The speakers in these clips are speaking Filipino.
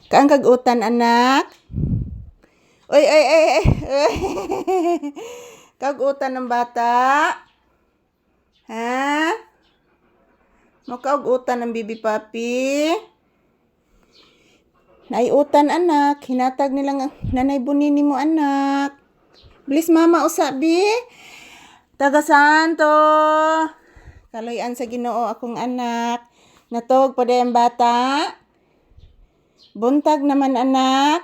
Kaang kagutan, anak? Uy, ay, ay, ay. Kagutan ng bata? Ha? Makagutan ng bibi papi? Naiutan, anak. Hinatag nilang nanay bunini mo, anak. Bilis mama usabi. Taga santo. Kaloyan sa Ginoo akong anak. Natog pa ang bata? Buntag naman, anak.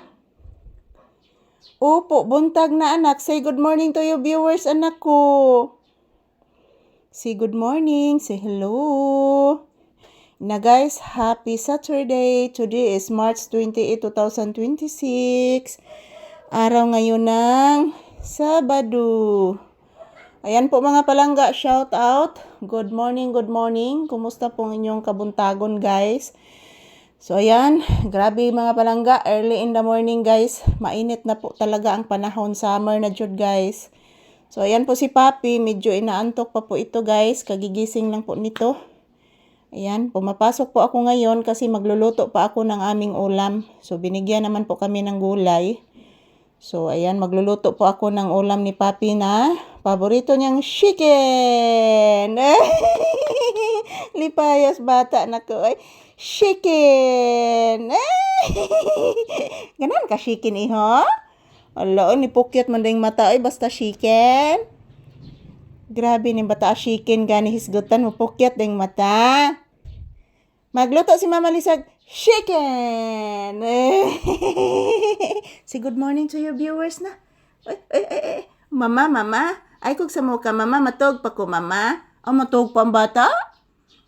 Opo, buntag na, anak. Say good morning to your viewers, anak ko. Say good morning. Say hello. Na guys, happy Saturday. Today is March 28, 2026. Araw ngayon ng Sabado. Ayan po mga palangga, shout out. Good morning, good morning. Kumusta po inyong kabuntagon, guys? So ayan, grabe mga palangga, early in the morning, guys. Mainit na po talaga ang panahon, summer na jud, guys. So ayan po si Papi, medyo inaantok pa po ito, guys. Kagigising lang po nito. Ayan, pumapasok po ako ngayon kasi magluluto pa ako ng aming ulam. So binigyan naman po kami ng gulay. So ayan, magluluto po ako ng ulam ni Papi na paborito niyang chicken. Lipayas bata na ko. Ay, chicken. Ganan ka chicken iho? Ala, ni pukyat man ding mata ay basta chicken. Grabe ni bata chicken gani hisgutan mo pukyat ding mata. Magluto si Mama Lisag chicken. Say good morning to your viewers na. Ay. Mama. Ay kog sa mo ka mama, matog pa ko mama. Oh, matog pa ang bata?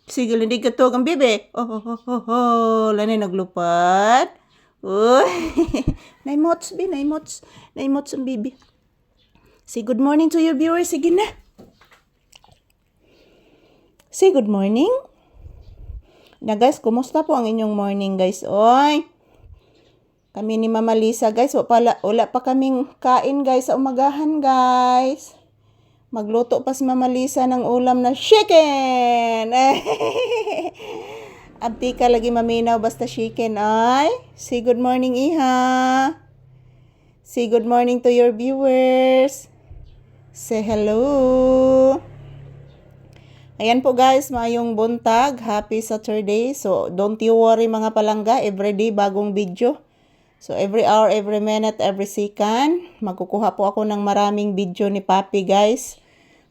Sige, hindi ka tog ang bibi. Oh. Lanay naglupad. Uy. Naimots ang bibi. Say good morning to your viewers. Sige na. Say good morning. Na guys, kumusta po ang inyong morning, guys? Oy. Kami ni Mama Lisa, guys. Wala pa kaming kain, guys, sa umagahan, guys. Magluto pa si Mama Lisa ng ulam na chicken. Abdi ka lagi maminaw basta chicken, ay. Say good morning, iha. Say good morning to your viewers. Say hello. Ayan po guys, mayong buntag. Happy Saturday. So, don't you worry mga palangga. Everyday bagong video. So, every hour, every minute, every second. Magkukuha po ako ng maraming video ni Papi guys.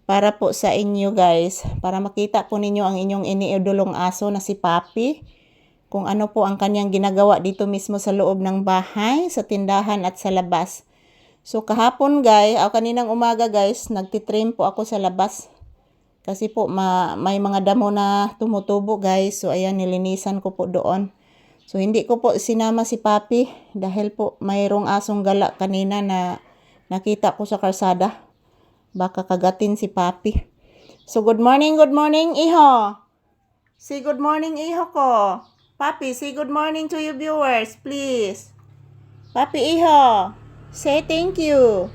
Para po sa inyo guys. Para makita po ninyo ang inyong iniidolong aso na si Papi. Kung ano po ang kanyang ginagawa dito mismo sa loob ng bahay, sa tindahan at sa labas. So, kahapon guys, o kaninang umaga guys, nagtitrim po ako sa labas. Kasi po may mga damo na tumutubo guys. So ayan, nilinisan ko po doon. So hindi ko po sinama si Papi dahil po mayroong asong gala kanina na nakita ko sa kalsada. Baka kagatin si Papi. So good morning iho. Say good morning iho ko. Papi, say good morning to your viewers please. Papi iho, say thank you.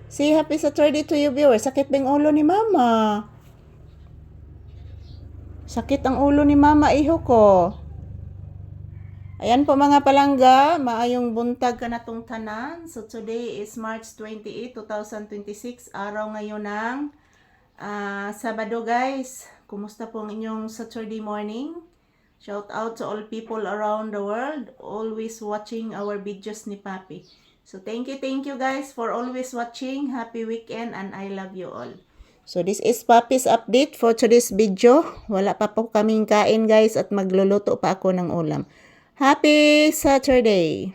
Say happy Saturday to your viewers. Sakit ba yung ulo ni Mama? Sakit ang ulo ni Mama, iho ko. Ayan po mga palangga, maayong buntag ka na tong tanan. So today is March 28, 2026. Araw ngayon ng Sabado guys. Kumusta po ang inyong Saturday morning? Shout out to all people around the world. Always watching our videos ni Papi. So thank you guys for always watching. Happy weekend and I love you all. So this is Papi's update for today's video. Wala pa po kaming kain guys at magluluto pa ako ng ulam. Happy Saturday!